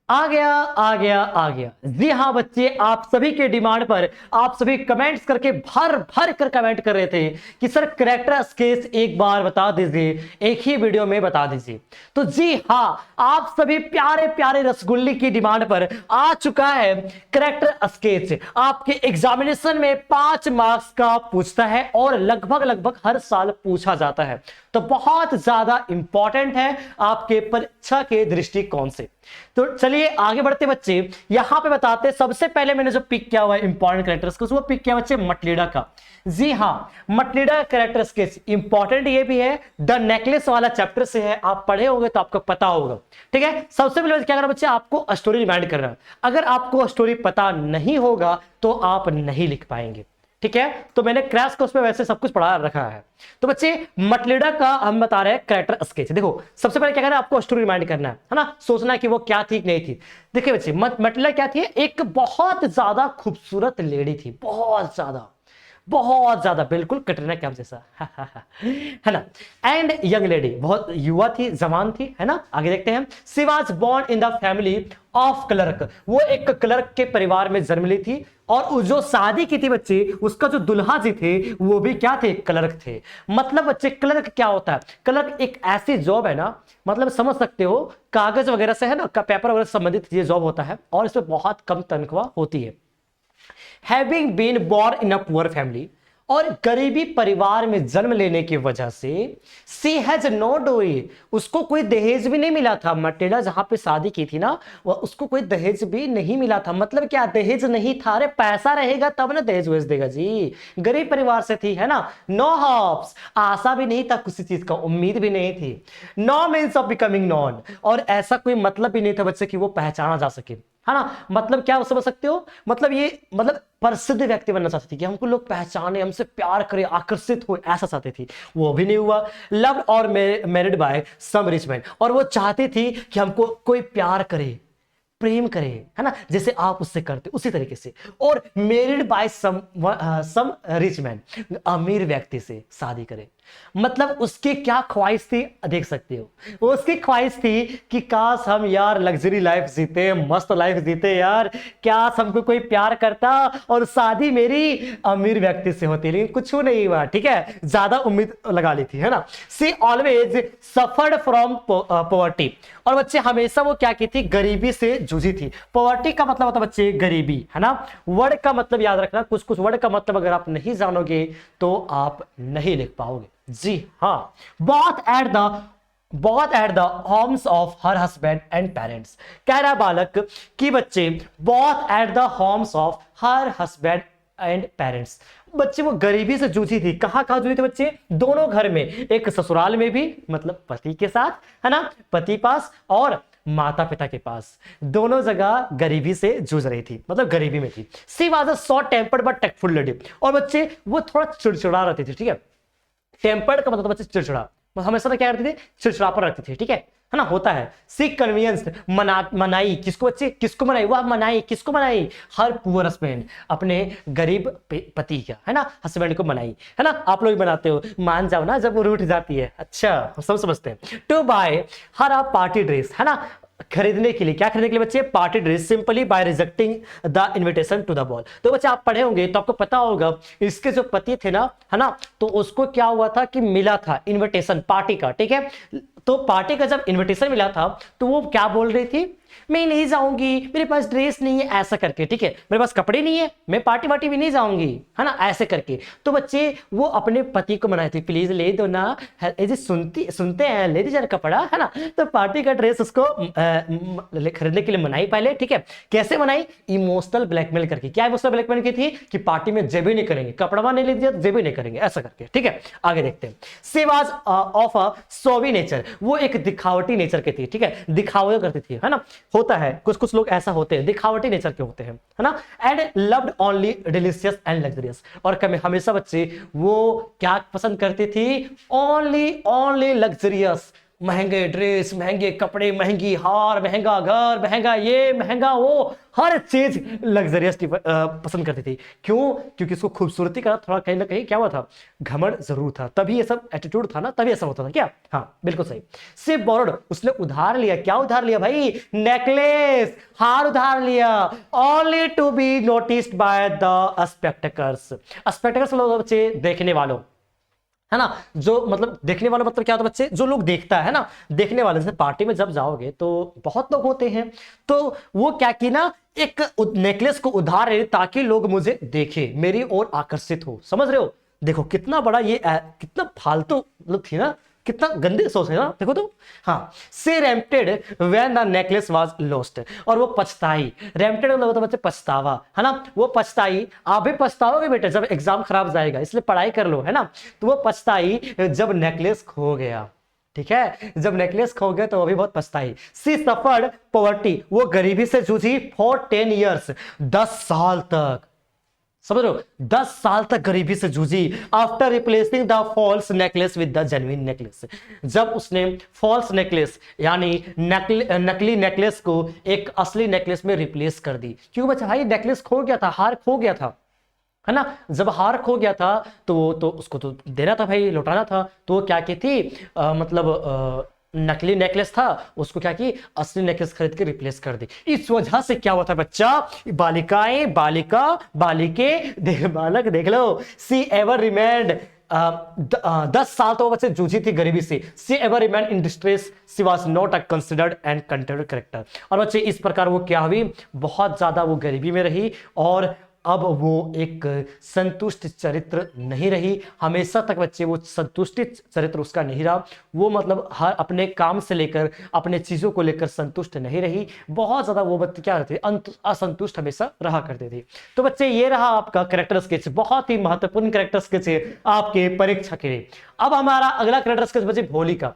आ गया। जी हाँ बच्चे, आप सभी के डिमांड पर आप सभी कमेंट्स करके भर भर कर कमेंट कर रहे थे कि सर कैरेक्टर स्केच एक बार बता दीजिए, एक ही वीडियो में बता दीजिए। तो जी हाँ, आप सभी प्यारे प्यारे रसगुल्ले की डिमांड पर आ चुका है कैरेक्टर स्केच। आपके एग्जामिनेशन में 5 मार्क्स का पूछता है और लगभग लगभग हर साल पूछा जाता है, तो बहुत ज्यादा इंपॉर्टेंट है आपके परीक्षा के दृष्टिकोण से। तो चलिए आगे बढ़ते बच्चे, यहां पे बताते हैं। सबसे पहले मैंने जो पिक किया हुआ है इंपॉर्टेंट कैरेक्टर्स को, वो पिक किया बच्चे मटलीडा का। जी हां, मटलीडा कैरेक्टर स्केच इंपॉर्टेंट ये भी है, द नेकलेस वाला चैप्टर से है, आप पढ़े होंगे तो आपको पता होगा। ठीक है, सबसे पहले क्या करना बच्चे, आपको स्टोरी रिमाइंड करना। अगर आपको स्टोरी पता नहीं होगा तो आप नहीं लिख पाएंगे। ठीक है, तो मैंने क्रैश कोर्स में वैसे सब कुछ पढ़ा रखा है। तो बच्चे मटलीडा का हम बता रहे हैं कैरेक्टर स्केच। देखो सबसे पहले क्या करना है, आपको स्टोरी रिमाइंड करना है ना, सोचना है कि वो क्या थी नहीं थी। देखिए बच्चे, मटलीडा क्या थी, एक बहुत ज्यादा खूबसूरत लेडी थी, बहुत ज्यादा बिल्कुल कटरीना कैफ जैसा है ना। एंड यंग लेडी, बहुत युवा थी, जवान थी, है ना। आगे देखते हैं। She was born in the family of clerk, वो एक क्लर्क के परिवार में जन्म ली थी। और जो शादी की थी बच्चे, उसका जो दुल्हा जी थे वो भी क्या थे, क्लर्क थे। मतलब बच्चे क्लर्क क्या होता है, क्लर्क एक ऐसी जॉब है ना, मतलब समझ सकते हो कागज वगैरह से, है ना, पेपर वगैरह से संबंधित ये जॉब होता है और इसमें बहुत कम तनख्वाह होती है। Having been born in a poor family, और गरीबी परिवार में जन्म लेने की वजह से सी हैज नो डोई, उसको कोई दहेज भी नहीं मिला था। मटेला जहां पे शादी की थी ना, वह उसको कोई दहेज भी नहीं मिला था। मतलब क्या, दहेज नहीं था, अरे पैसा रहेगा तब ना दहेज वेज देगा जी। गरीब परिवार से थी, है ना। नो हॉप्स, आशा भी नहीं था किसी चीज का, उम्मीद भी नहीं थी। No means of becoming known, और ऐसा कोई मतलब भी नहीं था बच्चे कि वो पहचाना जा सके, है ना। मतलब क्या समझ सकते हो, मतलब ये मतलब प्रसिद्ध व्यक्ति बनना चाहती थी कि हमको लोग पहचाने, हमसे प्यार करे, आकर्षित हो, ऐसा चाहती थी। वो भी नहीं हुआ। लव्ड और married by some rich man, और वो चाहती थी कि हमको कोई प्यार करे, प्रेम करे, है ना, जैसे आप उससे करते उसी तरीके से। और married by some rich man, अमीर व्यक्ति से शादी करे। मतलब उसकी क्या ख्वाहिश थी, देख सकते हो। उसकी ख्वाहिश थी कि काश हम यार लग्जरी लाइफ जीते, मस्त लाइफ जीते यार, क्या हमको कोई प्यार करता और शादी मेरी अमीर व्यक्ति से होती। लेकिन कुछ नहीं हुआ, ठीक है, ज्यादा उम्मीद लगा ली थी, है ना। सी ऑलवेज सफर्ड फ्रॉम पॉवर्टी, और बच्चे हमेशा वो क्या की थी, गरीबी से जूझी थी। पॉवर्टी का मतलब होता है बच्चे गरीबी, है ना। वर्ड का मतलब याद रखना, कुछ कुछ वर्ड का मतलब अगर आप नहीं जानोगे तो आप नहीं लिख पाओगे। जी हाँ, बहुत at the homes of her husband and parents, कह रहा बालक कि बच्चे बहुत at the homes of her husband and parents, बच्चे वो गरीबी से जूझी थी। कहां कहां जूझी थी बच्चे, दोनों घर में, एक ससुराल में भी, मतलब पति के साथ, है ना, पति पास, और माता पिता के पास, दोनों जगह गरीबी से जूझ रही थी, मतलब गरीबी में थी। सी was a short tempered but tactful lady, और बच्चे वो थोड़ा चिड़चिड़ा रहती थी, ठीक है। टेम्पर्ड का मतलब बच्चे चिड़चिड़ा, हमेशा क्या करती थी, चिड़चिड़ापन रखती थी, ठीक है ना, होता है। सिक कन्वीनियंस, मनाई किसको बच्चे, किसको मनाई, वह मनाई किसको मनाई, हर पुअर हस्बैंड, अपने गरीब पति का, है ना, हस्बैंड को मनाई, है ना। आप लोग बनाते हो, मान जाओ ना जब वो रूठ जाती है। अच्छा, हम सब समझते हैं। To buy her a party dress, है ना, खरीदने के लिए, क्या खरीदने के लिए बच्चे, party dress, simply by rejecting the invitation to the ball. तो बच्चे आप पढ़े होंगे तो आपको पता होगा, इसके जो पति थे ना, है ना, तो उसको क्या हुआ था कि मिला था इनविटेशन पार्टी का, ठीक है। तो पार्टी का जब इनविटेशन मिला था तो वो क्या बोल रही थी, मैं नहीं जाऊंगी, मेरे पास ड्रेस नहीं है, ऐसा करके, ठीक है, मेरे पास कपड़े नहीं है, मैं पार्टी वार्टी भी नहीं जाऊंगी, है ना, ऐसे करके। तो बच्चे वो अपने पति को मनाए थे, प्लीज ले दो ना, सुनते हैं, ले दीजिए कपड़ा, है ना। तो पार्टी का ड्रेस उसको खरीदने के लिए मनाई पहले, ठीक है। कैसे मनाई, इमोशनल ब्लैकमेल करके। क्या इमोशनल ब्लैकमेल की थी कि पार्टी में जेबी नहीं करेंगे, कपड़ा नहीं ले दिया जेबी नहीं करेंगे, ऐसा करके, ठीक है। आगे देखते हैं। She was of a showy nature, वो एक दिखावटी नेचर की थी, ठीक है, दिखावा करती थी, है ना। होता है कुछ कुछ लोग ऐसा होते हैं, दिखावटी नेचर के होते हैं, है ना। And loved only delicious and luxurious, और हमेशा बच्चे वो क्या पसंद करती थी, ओनली लग्जरियस, महंगे ड्रेस, महंगे कपड़े, महंगी हार, महंगा घर, महंगा ये, महंगा वो, हर चीज लग्जरियस पसंद करती थी। क्यों? क्योंकि उसको खूबसूरती का थोड़ा कहीं ना कहीं क्या हुआ था, घमंड जरूर था, तभी ये सब एटीट्यूड था ना, तभी ऐसा होता था क्या? हाँ बिल्कुल सही। से बोर्ड, उसने उधार लिया। क्या उधार लिया भाई? नेकलेस, हार उधार लिया। Only to be noticed by the spectacles. Spectacles लोग बच्चे देखने वालों, है ना, जो मतलब देखने वाला मतलब क्या होता है बच्चे, जो लोग देखता है ना, देखने वाले। जैसे पार्टी में जब जाओगे तो बहुत लोग होते हैं, तो वो क्या की ना, एक नेकलेस को उधार ले ताकि लोग मुझे देखे, मेरी ओर आकर्षित हो। समझ रहे हो? देखो कितना बड़ा ये कितना फालतू लोग थी ना, कितना गंदे सोच है ना, देखो तो। हाँ, she repented when the necklace was lost, और वो पछताई। रेम्प्टेड मतलब होता है बच्चे पछतावा, है ना, वो पछताई। आप भी पछताओगे बेटे जब एग्जाम खराब जाएगा, इसलिए पढ़ाई कर लो, है ना। तो वो पछताई जब नेकलेस खो गया, ठीक है, जब नेकलेस खो गया तो वो भी बहुत पछताई। सी सफर्ड पॉवर्टी, वो गरीबी से जूझी फॉर 10 ईयर्स, 10 साल तक। समझ रहे हो? 10 साल तक गरीबी से जूझी। After replacing the false necklace with the genuine necklace, जब उसने फॉल्स नेकलेस यानी नकली नेकलेस को एक असली नेकलेस में रिप्लेस कर दी। क्योंकि बच्चा भाई नेकलेस खो गया था, हार खो गया था, है ना। जब हार खो गया था तो उसको तो देना था भाई, लौटाना था। तो वो क्या की थी, नकली नेकलेस था, उसको क्या की, असली नेकलेस खरीद के रिप्लेस कर दी। इस वजह से क्या हुआ था बच्चा, बालिकाएं, बालिका, बालिके, बालक देख लो, सी एवर रिमेंड 10 साल तो बच्चे जूझी थी गरीबी से। She ever remained in distress, she was not a considered and content character. और बच्चे इस प्रकार वो क्या हुई, बहुत ज्यादा वो गरीबी में रही, और अब वो एक संतुष्ट चरित्र नहीं रही। हमेशा तक बच्चे वो संतुष्टि चरित्र उसका नहीं रहा। वो मतलब हर अपने काम से लेकर अपने चीजों को लेकर संतुष्ट नहीं रही। बहुत ज्यादा वो बच्चे क्या रहते, असंतुष्ट हमेशा रहा करते थे। तो बच्चे ये रहा आपका कैरेक्टर स्केच, बहुत ही महत्वपूर्ण कैरेक्टर स्केच है आपके परीक्षा के लिए। अब हमारा अगला कैरेक्टर स्केच बच्चे भोली का।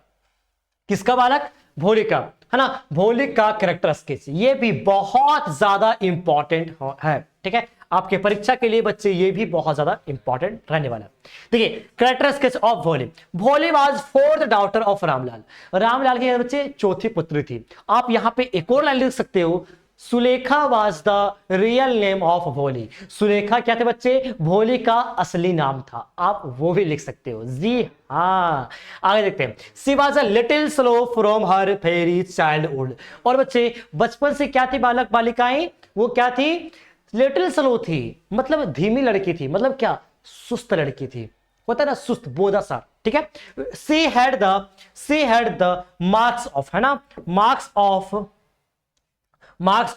किसका बालक? भोली का, है ना। भोली का कैरेक्टर स्केच ये भी बहुत ज्यादा इंपॉर्टेंट है, ठीक है, आपके परीक्षा के लिए बच्चे ये भी बहुत ज्यादा इंपॉर्टेंट रहने वाला है। देखिए कैरेक्टर स्केच ऑफ भोली। भोली was fourth daughter of Ramlal. Ramlal के बच्चे चौथी पुत्री थी। आप यहां पे एक और लाइन लिख सकते हो, Sulekha was the real name of भोली। सुलेखा क्या थे बच्चे? भोली का असली नाम था। आप वो भी लिख सकते हो, जी हाँ। आगे देखते हैं, she was a little slow from her very childhood. और बच्चे बचपन से क्या थी बालक बालिकाएं? वो क्या थी? लिटिल स्लो थी, मतलब धीमी लड़की थी, मतलब क्या, सुस्त लड़की थी, होता है ना सुस्त, बोधा सा, ठीक है। She had the marks of, है ना, marks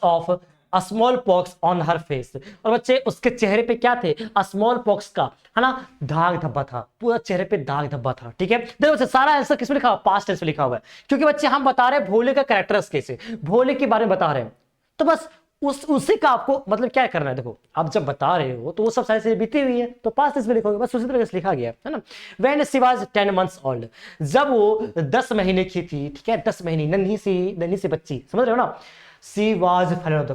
of a small pox on her face. और बच्चे उसके चेहरे पे क्या थे? स्मॉल पॉक्स का, है ना, दाग धब्बा था, पूरा चेहरे पे दाग धब्बा था, ठीक है। देखो बच्चे सारा आंसर किसमें लिखा हुआ? पास्ट टेंस में लिखा हुआ है, क्योंकि बच्चे हम बता रहे हैं भोले का कैरेक्टर कैसे, भोले के बारे में बता रहे हैं, तो बस उसी का आपको मतलब क्या करना है। देखो आप जब बता रहे हो तो वो सब सारी चीजें बीती हुई है, तो पास्ट टेंस में लिखोगे, बस उसी तरह से लिखा गया है ना। When she was 10 months old, जब वो 10 महीने की थी, ठीक है, 10 महीने, नन्ही सी बच्ची, समझ रहे हो ना। सी वाज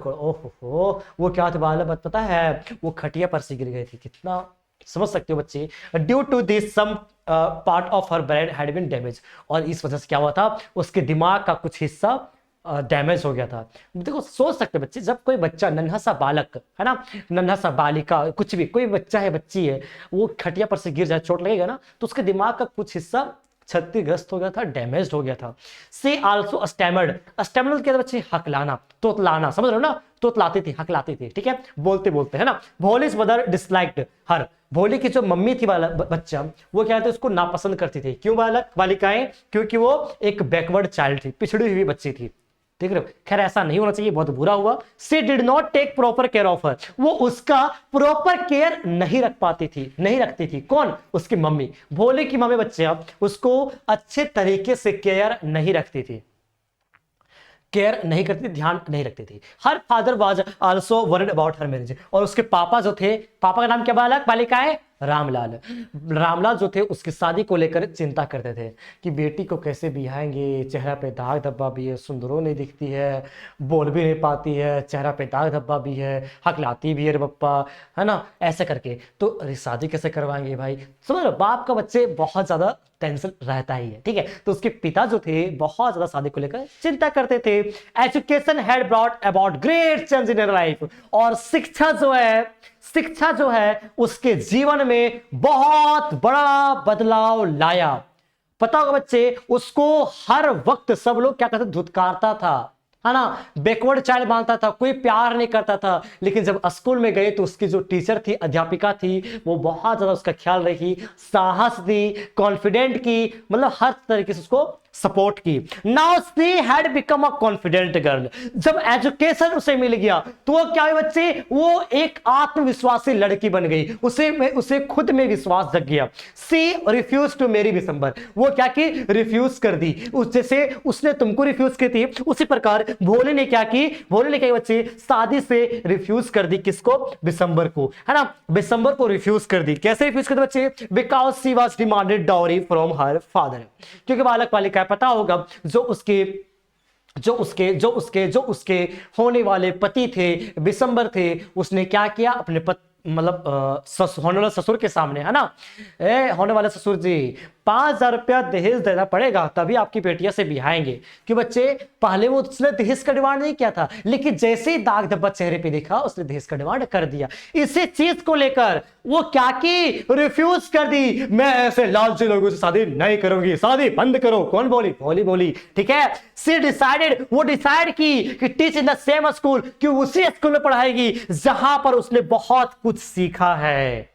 ओहो, वो क्या था बालक पता है? वो खटिया पर से गिर गई थी। कितना समझ सकते हो बच्चे? Due to this some part of her brain had been damage. और इस वजह से क्या हुआ था? उसके दिमाग का कुछ हिस्सा डैमेज हो गया था। देखो सोच सकते बच्चे, जब कोई बच्चा, नन्हा सा बालक, है ना, नन्हा सा बालिका, कुछ भी, कोई बच्चा है, बच्ची है, वो खटिया पर से गिर जाए, चोट लगेगा ना, तो उसके दिमाग का कुछ हिस्सा क्षतिग्रस्त हो गया था, डैमेज हो गया था। सी आल्सो स्टैमर्ड। स्टैमर्ड क्या था बच्चे? हकलाना, तोतलाना, समझ रहे हो ना, तोतलाती थी, हकलाती थी, ठीक है, बोलते बोलते, है ना। भोलीज मदर डिसलाइक्ड हर। भोली की जो मम्मी थी बच्चा, वो क्या थे, उसको नापसंद करती थी। क्यों बालिकाएं? क्योंकि वो एक बैकवर्ड चाइल्ड थी, पिछड़ी हुई बच्ची थी, देख रहे हो। खैर ऐसा नहीं होना चाहिए, बहुत बुरा हुआ। She did not take proper care of her. वो उसका प्रॉपर केयर नहीं रखती थी। कौन? उसकी मम्मी, भोले की मम्मी बच्चे उसको अच्छे तरीके से केयर नहीं रखती थी, ध्यान नहीं रखती थी। Her father was also worried about her marriage. और उसके पापा जो थे, पापा का नाम क्या बालक बालिकाएं? रामलाल। रामलाल जो थे उसकी शादी को लेकर चिंता करते थे कि बेटी को कैसे बिहाएंगे, चेहरा पे दाग धब्बा भी है, सुंदरों नहीं दिखती है, बोल भी नहीं पाती है, चेहरा पे दाग धब्बा भी है, हकलाती भी है रे पप्पा, है ना, ऐसे करके तो अरे शादी कैसे करवाएंगे भाई। समझ लो, बाप का बच्चे बहुत ज्यादा टेंशन रहता ही है, ठीक है। तो उसके पिता जो थे बहुत ज्यादा शादी को लेकर चिंता करते थे। Education had brought about great change in life, और शिक्षा जो है उसके जीवन में बहुत बड़ा बदलाव लाया। पता होगा बच्चे, उसको हर वक्त सब लोग क्या कहते, धुतकारता था, है ना, बैकवर्ड चाइल्ड मानता था, कोई प्यार नहीं करता था। लेकिन जब स्कूल में गए तो उसकी जो टीचर थी, अध्यापिका थी, वो बहुत ज्यादा उसका ख्याल रखी, साहस दी, कॉन्फिडेंट की, मतलब हर तरीके से उसको सपोर्ट की। Now she had become a confident girl. जब एजुकेशन उसे मिल गया तो वो क्या हुई बच्चे, वो एक आत्मविश्वासी लड़की बन गई, उसे खुद में विश्वास जग गया। शी रिफ्यूज टू मैरी दिसंबर, वो क्या की, रिफ्यूज कर दी। जैसे उसने तुमको रिफ्यूज की थी, उसी प्रकार भोले ने क्या की, बच्चे शादी से रिफ्यूज कर दी। किसको, दिसंबर को, है ना, दिसंबर को रिफ्यूज कर दी। कैसे रिफ्यूज कर दी बच्चे, because she was demanded dowry from her father, क्योंकि बालक बालिका पता होगा जो उसके होने वाले पति थे, दिसंबर थे, उसने क्या किया, अपने मतलब होने वाले ससुर के सामने, है ना, होने वाले ससुर जी 5,000 रुपया दहेज देना पड़ेगा तभी आपकी बेटियां से बिहाएंगे। कि बच्चे पहले वो उसने दहेज का डिमांड नहीं किया था, लेकिन जैसे ही दाग धब्बा चेहरे पे देखा उसने दहेज का डिमांड कर दिया। इसी चीज को लेकर वो क्या की, रिफ्यूज कर दी। मैं ऐसे लालची लोगों से शादी नहीं करूंगी, शादी बंद करो। कौन बोली, भोली बोली, ठीक है। वो डिसाइड की कि teach in the same school, कि उसी स्कूल में पढ़ाएगी जहां पर उसने बहुत कुछ सीखा है,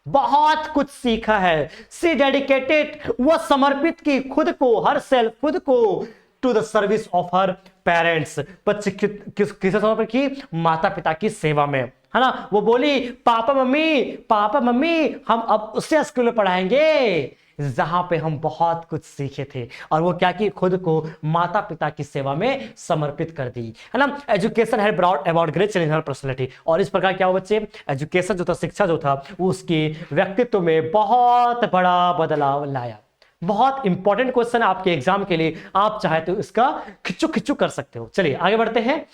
बहुत कुछ सीखा है। सी डेडिकेटेड, वह समर्पित की खुद को, हर सेल्फ, खुद को, to the service of her parents. बच्चे किसे समर्पित की, माता पिता की सेवा में, है ना। वो बोली पापा मम्मी हम अब उसे स्कूल में पढ़ाएंगे जहां पे हम बहुत कुछ सीखे थे, और वो क्या की, खुद को माता पिता की सेवा में समर्पित कर दी, है ना। Education had brought about great change in her personality, और इस प्रकार क्या हुआ बच्चे, एजुकेशन जो था, शिक्षा जो था, वो उसके व्यक्तित्व में बहुत बड़ा बदलाव लाया। बहुत इंपॉर्टेंट क्वेश्चन है आपके एग्जाम के लिए, आप चाहे तो इसका खिच्चू कर सकते हो। चलिए आगे बढ़ते हैं,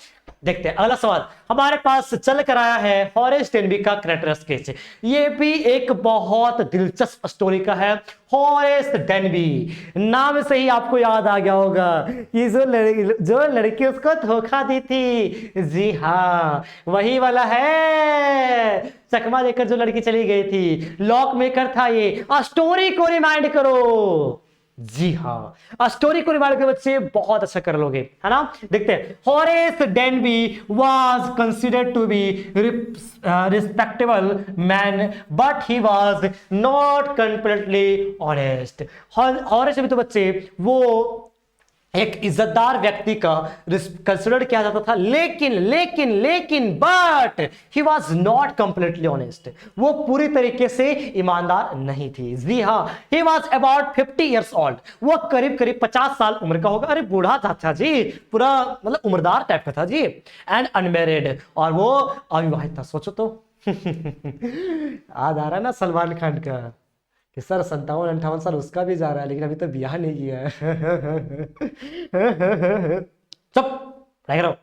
देखते हैं अगला सवाल हमारे पास चल कर आया है। हॉरेस डेनबी का कैरेक्टर स्केच, ये भी एक बहुत दिलचस्प स्टोरी का है। हॉरेस डेनबी, नाम से ही आपको याद आ गया होगा कि जो लड़की उसको धोखा दी थी, जी हाँ वही वाला है, चकमा देकर जो लड़की चली गई थी, लॉक मेकर था ये। स्टोरी को रिमाइंड करो, जी हाँ स्टोरी को रिमाइंड के बच्चे बहुत अच्छा कर लोगे, है ना। देखते हैं, Horace Denby was considered to be respectable man but he was not completely honest. Horace भी तो बच्चे वो एक इज्जतदार व्यक्ति का कंसिडर किया जाता था, लेकिन but he was not completely honest, वो पूरी तरीके से ईमानदार नहीं थी। जी हाँ, he was about 50 years old, वो करीब 50 साल उम्र का होगा। अरे बूढ़ा था जी, पूरा मतलब उम्रदार टाइप का था जी। एंड अनमैरिड, और वो अविवाहित था। सोचो तो याद आ रहा है ना सलमान खान का कि सर 57-58 साल उसका भी जा रहा है लेकिन अभी तो ब्याह नहीं किया है। चुप रहो।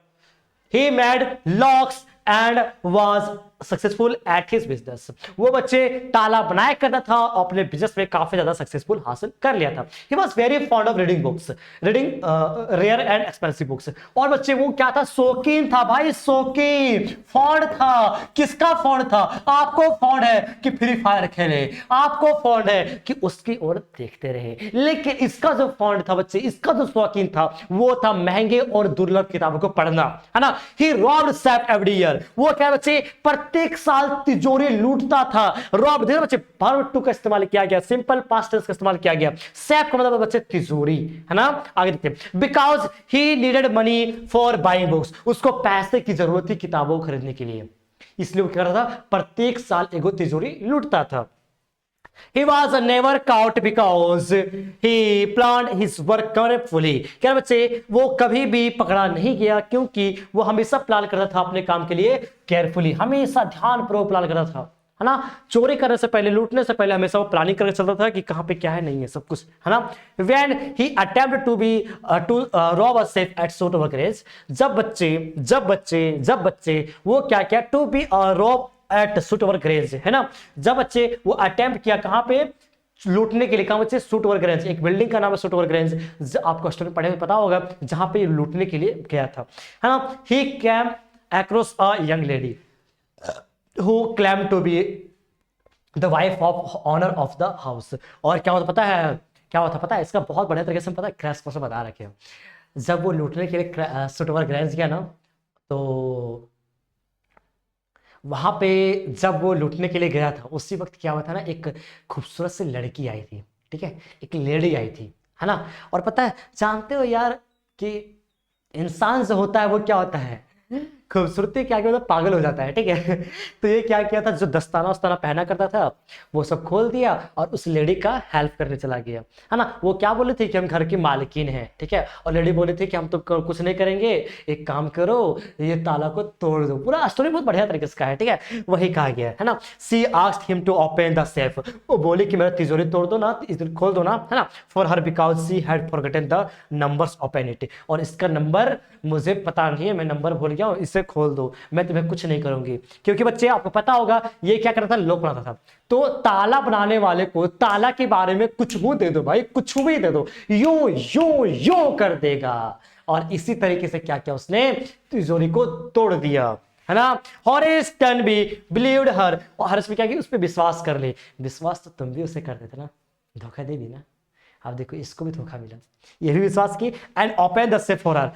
He made locks and was successful at his business, वो बच्चे ताला बनाया करता था, अपने बिजनेस में काफी ज्यादा सक्सेसफुल हासिल कर लिया था। He was very fond of reading books, reading rare and expensive books. और बच्चे वो क्या था, शौकीन था भाई, शौकीन, फॉन्ड था। किसका फॉन्ड था, आपको फॉन्ड है कि फ्री फायर खेले, आपको फॉन्ड है कि उसकी ओर देखते रहे, लेकिन इसका जो फॉन्ड था बच्चे, इसका जो शौकीन था वो था महंगे और दुर्लभ किताबों को पढ़ना, है ना। ही रॉब्ड सेफ एवरी ईयर, वो क्या बच्चे प्रत्येक साल तिजोरी लूटता था। रॉब देखो बच्चे, वर्ब टू का इस्तेमाल किया गया, सिंपल पास्ट टेंस का इस्तेमाल किया गया। सेफ का मतलब बच्चे तिजोरी, है ना। आगे देखते हैं, because he needed money for buying books, उसको पैसे की जरूरत थी किताबों को खरीदने के लिए, इसलिए वो क्या करता था, प्रत्येक साल एगो तिजोरी लूटता था। He was never caught because he planned his work carefully. क्या बच्चे, वो कभी भी पकड़ा नहीं गया क्योंकि वो हमेशा प्लान करता था अपने काम के लिए केयरफुली, हमेशा ध्यानपूर्वक प्लान करता था, है ना। चोरी करने से पहले, लूटने से पहले हमेशा वो प्लानिंग करके चलता था कि कहां पे क्या है, नहीं है, सब कुछ, है ना। When he attempt to rob a safe at Sutover garage, जब बच्चे वो क्या किया, to be rob at Sutover garage, है ना। जब बच्चे वो अटेम्प्ट किया कहां पे, लूटने के लिए, कहां बच्चे, सूटोवर गैरेज, एक बिल्डिंग का नाम है सूटोवर गैरेज, आपको स्टोरी पढ़े पता होगा, जहां पे लूटने के लिए गया था, है ना। ही cam across a young lady who claimed to be the wife of owner of the house। और क्या होता पता है, क्या होता पता है, इसका बहुत बढ़िया तरीके से पता है, क्रैश कोर्स में बता रखे हैं। जब वो लूटने के लिए सूटोवर गैरेज गया ना, तो वहां पे जब वो लूटने के लिए गया था, उसी वक्त क्या हुआ था ना, एक खूबसूरत सी लड़की आई थी, ठीक है, एक लेडी आई थी, है ना। और पता है, जानते हो यार कि इंसान जो होता है वो क्या होता है, खूबसूरती क्या क्या, पागल हो जाता है, ठीक है। तो ये क्या किया था, जो दस्ताना उस्ताना पहना करता था वो सब खोल दिया और उस लेडी का हेल्प करने चला गया, है ना। वो क्या बोले थे कि हम घर की मालकिन हैं, ठीक है, और लेडी बोले थे कि हम तो कुछ नहीं करेंगे, एक काम करो, ये ताला को तोड़ दो। पूरा स्टोरी बहुत बढ़िया तरीके से कहा है, ठीक है, वही कहा गया है ना। She asked him to open the safe, वो बोले कि मेरा तिजोरी तोड़ दो ना, खोल दो ना, है ना। For her because she had forgotten the numbers open it, और इसका नंबर मुझे पता नहीं है, मैं नंबर भूल गया हूं, इसे खोल दो, मैं तुम्हें कुछ नहीं करूंगी। क्योंकि बच्चे आपको पता होगा ये क्या करता था, लॉक बनाता था। तो ताला बनाने वाले को ताला के बारे में कुछ भी दे दो भाई, कुछ भी दे दो, यूं यूं यूं कर देगा। और इसी तरीके से क्या किया उसने, तिजोरी को तोड़ दिया, है ना। हॉरिस टन भी बिलीव्ड हर, और हर्ष भी क्या किया, उस पर विश्वास कर ले। विश्वास तो तुम भी उसे कर देते ना, धोखा दे दी ना। अब देखो इसको भी धोखा मिला, ये भी विश्वास की। And open the safe for her,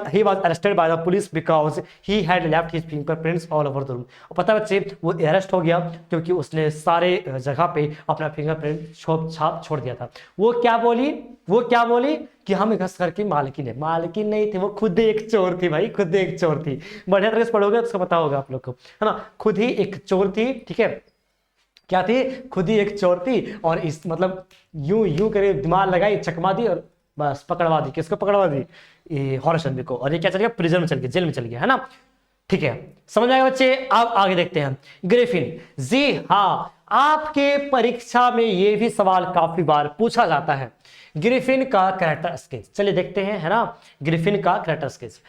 he was arrested by the police because he had left his fingerprints all over the room. और पता बच्चे, वो अरेस्ट हो गया क्योंकि उसने सारे जगह पे अपना फिंगरप्रिंट छाप छोड़ दिया था। वो क्या बोली कि हम इस घर की मालकिन है। मालकिन नहीं थी, वो खुद ही एक चोर थी भाई, खुद ही एक चोर थी। बढ़िया तरीके से पढ़ोगे तो उसका पता होगा आप लोग को, है ना। खुद ही एक चोर थी, ठीक है, क्या थी, खुद ही एक चोर थी। और इस मतलब यूं यूं करे दिमाग लगाई, चकमा दी और बस पकड़वा दी। किसको पकड़वा दी, ये हॉरिस टन को। और ये क्या चल गया, प्रिजन में चल गया, जेल में चल गया, है ना। ठीक है, समझ आएगा बच्चे। अब आगे देखते हैं ग्रिफिन। जी हाँ, आपके परीक्षा में ये भी सवाल काफी बार पूछा जाता है, ग्रिफिन का कैरेक्टर स्केच। चलिए देखते हैं, है ना, ग्रिफिन का कैरेक्टर स्केच।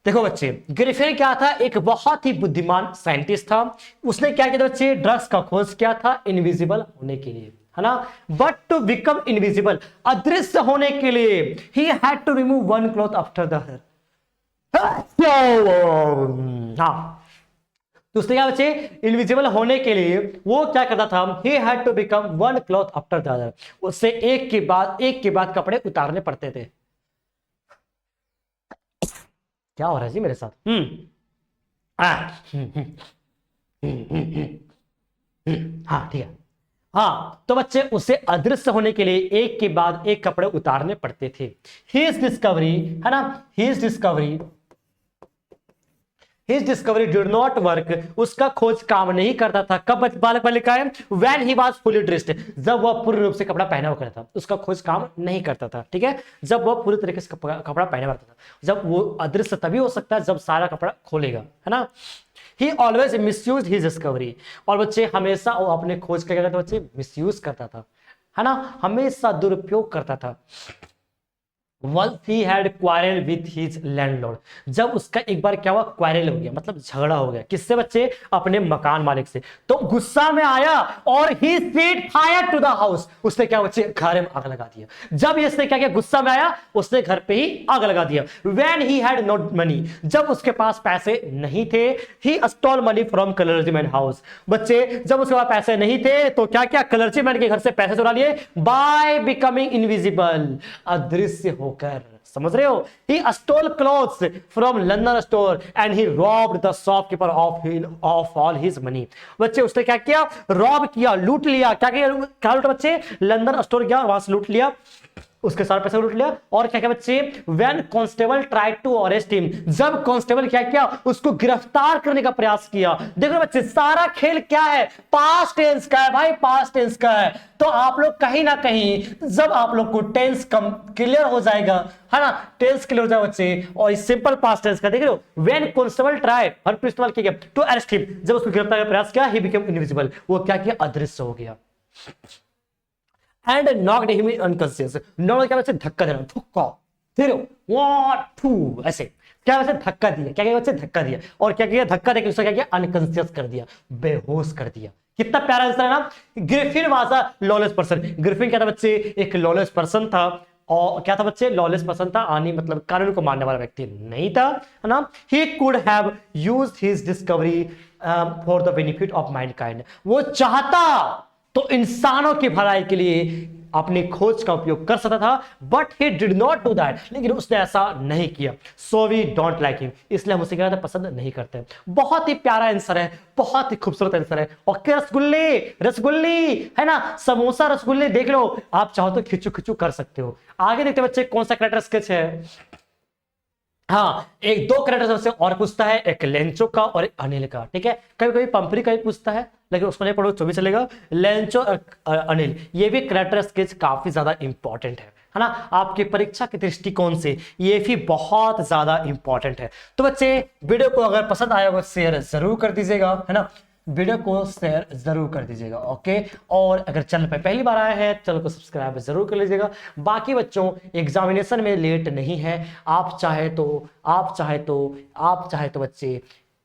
देखो बच्चे, ग्रिफिन क्या था, एक बहुत ही बुद्धिमान साइंटिस्ट था। उसने क्या किया बच्चे, ड्रग्स का खोज किया था इनविजिबल होने के लिए, है ना। बट टू बिकम इनविजिबल, अदृश्य होने के लिए, he had to remove one cloth after the other. हाँ, तो उसने क्या बच्चे, इनविजिबल होने के लिए वो क्या करता था, he had to become one cloth after the other. उससे एक के बाद कपड़े उतारने पड़ते थे। क्या हो रहा है जी मेरे साथ, हाँ ठीक है। हाँ, तो बच्चे उसे अदृश्य होने के लिए एक के बाद एक कपड़े उतारने पड़ते थे। हिज डिस्कवरी, है ना, his discovery did not work, उसका खोज काम नहीं करता था। कब बालक बालिका है, when he was fully dressed, जब वह पूर्ण रूप से कपड़ा पहना हुआ था, उसका खोज काम नहीं करता था, ठीक है, जब वह पूरी तरीके से कपड़ा पहना हुआ था। जब वो अदृश्य तभी हो सकता है जब सारा कपड़ा खोलेगा, है ना। ही ऑलवेज मिसयूज हिज डिस्कवरी, और बच्चे हमेशा वो अपने खोज का क्या करता, बच्चे मिसयूज करता था, है ना, हमेशा दुरुपयोग करता था। Once he had quarrel with his landlord, जब उसका एक बार क्या हुआ, क्वारल हो गया, मतलब झगड़ा हो गया। किससे बच्चे, अपने मकान मालिक से। तो गुस्सा में आया और he set fire to the house, उसने क्या बच्चे, घर में आग लगा दिया। जब इसने क्या किया, गुस्सा में आया, उसने घर पे ही आग लगा दिया। When he had no money, जब उसके पास पैसे नहीं थे, he stole money from clergyman house, बच्चे जब उसके पास पैसे नहीं थे तो क्या किया, क्लर्जीमैन के घर से पैसे चुरा लिए। By becoming invisible, अदृश्य हो कर, समझ रहे हो। He stole clothes from London store and he robbed the shopkeeper of all his money, बच्चे उसने क्या किया, रॉब किया, लूट लिया। क्या किया, क्या लूटा बच्चे, लंदन स्टोर गया और वहां से लूट लिया उसके सारे पैसे लूट लिया। और क्या क्या बच्चे, when constable tried to arrest him, जब कांस्टेबल क्या किया, उसको गिरफ्तार करने का प्रयास किया। देखो बच्चे सारा खेल क्या है, पास्ट टेंस का है भाई, पास्ट टेंस का है। तो आप लोग कहीं ना कहीं जब आप लोग को टेंस कम क्लियर हो जाएगा, है ना, टेंस क्लियर हो जाएगा बच्चे, और इस सिंपल पास्ट टेंस का देख रहे हो, व्हेन कांस्टेबल ट्राइड, हर इस्तेमाल किया गया टू अरेस्ट हिम, जब उसको गिरफ्तार करने का प्रयास किया, ही बिकेम इनविजिबल, वो क्या किया, अदृश्य हो गया। And knocked him unconscious, knock क्या बच्चे, धक्का देना, ठुक्का दे रहे हो, 1 2 ऐसे क्या वैसे धक्का दिया, क्या किया बच्चे, धक्का दिया। और क्या किया, धक्का देकर उसका क्या किया, अनकॉन्शियस कर दिया, बेहोश कर दिया। कितना प्यारा आंसर है ना। Griffin was a lawless person, Griffin क्या था बच्चे, एक लॉलेस पर्सन था। और क्या था बच्चे, लॉलेस पर्सन था, आनी मतलब कानून को मानने वाला व्यक्ति नहीं था, है ना। He could have used his discovery for the benefit of Mankind, वो चाहता तो इंसानों की भलाई के लिए अपनी खोज का उपयोग कर सकता था, but he did not do that, लेकिन उसने ऐसा नहीं किया। So we don't like him, इसलिए हम उसे क्या पसंद नहीं करते। बहुत ही प्यारा आंसर है, बहुत ही खूबसूरत आंसर है। और क्या, रसगुल्ले, रसगुल्ली है ना, समोसा रसगुल्ले देख लो, आप चाहो तो खिंचू खिंचू कर सकते हो। आगे देखते बच्चे कौन सा कैरेक्टर स्केच है। हाँ, एक दो कैरेक्टर से और पूछता है, एक लेंचो का और एक अनिल का, ठीक है। कभी कभी पंपरी का भी पूछता है, लेकिन उसको नहीं पढ़ो तो भी चलेगा। लेंचो अनिल, ये भी कैरेक्टर स्केच काफी ज्यादा इंपॉर्टेंट है ना, आपकी परीक्षा के दृष्टिकोण से ये भी बहुत ज्यादा इंपॉर्टेंट है। तो बच्चे वीडियो को अगर पसंद आया हो शेयर जरूर कर दीजिएगा, है ना, वीडियो को शेयर जरूर कर दीजिएगा, ओके। और अगर चैनल पर पहली बार आए हैं, चैनल को सब्सक्राइब जरूर कर लीजिएगा। बाकी बच्चों, एग्जामिनेशन में लेट नहीं है, आप चाहे तो बच्चे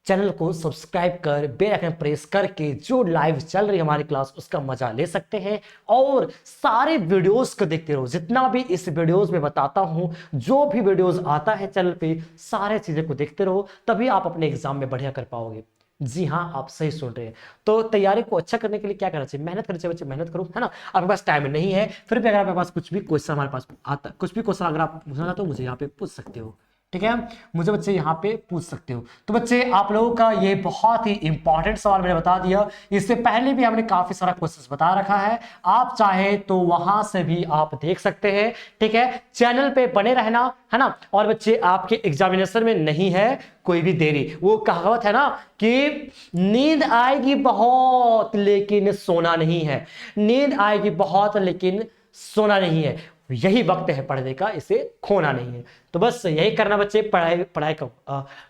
चैनल को सब्सक्राइब कर बेल आइकन प्रेस करके जो लाइव चल रही है हमारी क्लास उसका मजा ले सकते हैं। और सारे वीडियोस को देखते रहो, जितना भी इस वीडियोस में बताता हूं, जो भी वीडियोस आता है चैनल पे, सारे चीजें को देखते रहो, तभी आप अपने एग्जाम में बढ़िया कर पाओगे। जी हाँ, आप सही सुन रहे हैं। तो तैयारी को अच्छा करने के लिए क्या करना चाहिए, मेहनत करनी चाहिए बच्चे, मेहनत करो, है ना। आपके पास टाइम नहीं है, फिर भी अगर आपके पास कुछ भी क्वेश्चन हमारे पास आता, कुछ भी क्वेश्चन अगर आप पूछना चाहते हो मुझे यहाँ पे पूछ सकते हो, ठीक है, मुझे बच्चे यहाँ पे पूछ सकते हो। तो बच्चे आप लोगों का ये बहुत ही इंपॉर्टेंट सवाल मैंने बता दिया, इससे पहले भी हमने काफी सारा क्वेश्चंस बता रखा है, आप चाहे तो वहां से भी आप देख सकते हैं, ठीक है। चैनल पे बने रहना, है ना। और बच्चे आपके एग्जामिनेशन में नहीं है कोई भी देरी, वो कहावत है ना कि नींद आएगी बहुत लेकिन सोना नहीं है, नींद आएगी बहुत लेकिन सोना नहीं है, यही वक्त है पढ़ने का, इसे खोना नहीं है। तो बस यही करना बच्चे, पढ़ाई का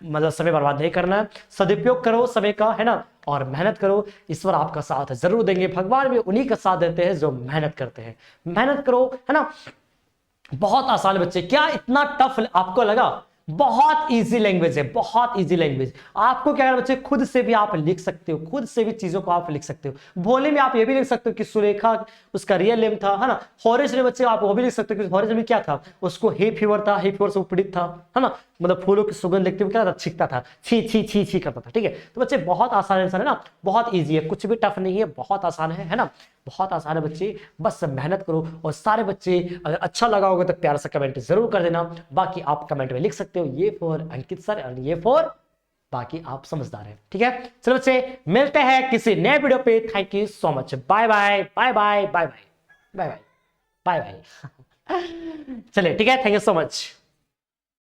मतलब समय बर्बाद नहीं करना है, सदुपयोग करो समय का, है ना, और मेहनत करो। ईश्वर आपका साथ जरूर देंगे, भगवान भी उन्हीं का साथ देते हैं जो मेहनत करते हैं। मेहनत करो, है ना। बहुत आसान है बच्चे, क्या इतना टफ आपको लगा, बहुत इजी लैंग्वेज है, बहुत इजी लैंग्वेज। आपको क्या करना बच्चे, खुद से भी आप लिख सकते हो, खुद से भी चीजों को आप लिख सकते हो। भोले में आप ये भी लिख सकते हो कि सुलेखा उसका रियल नेम था, है ना। हॉरेस ने बच्चे आप वो भी लिख सकते हो कि हॉरेस में क्या था, उसको हे फीवर था, हे फीवर से वो पीड़ित था, है ना, मतलब फूलों की सुगंध देखते हुए क्या था, छिकता था, छी छी छी छी करता था, ठीक है। तो बच्चे बहुत आसान आंसर है ना, बहुत ईजी है, कुछ भी टफ नहीं है, बहुत आसान है ना, बहुत आसान है बच्चे, बस मेहनत करो। और सारे बच्चे अगर अच्छा लगा होगा तो प्यारा सा कमेंट जरूर कर देना, बाकी आप कमेंट में लिख सकते हो ये फॉर अंकित सर और ये फॉर, बाकी आप समझदार हैं, ठीक है। चलो बच्चे, मिलते हैं किसी नए वीडियो पे, thank you so much, bye bye bye bye bye bye bye bye bye bye. चलिए ठीक है, थैंक यू सो मच।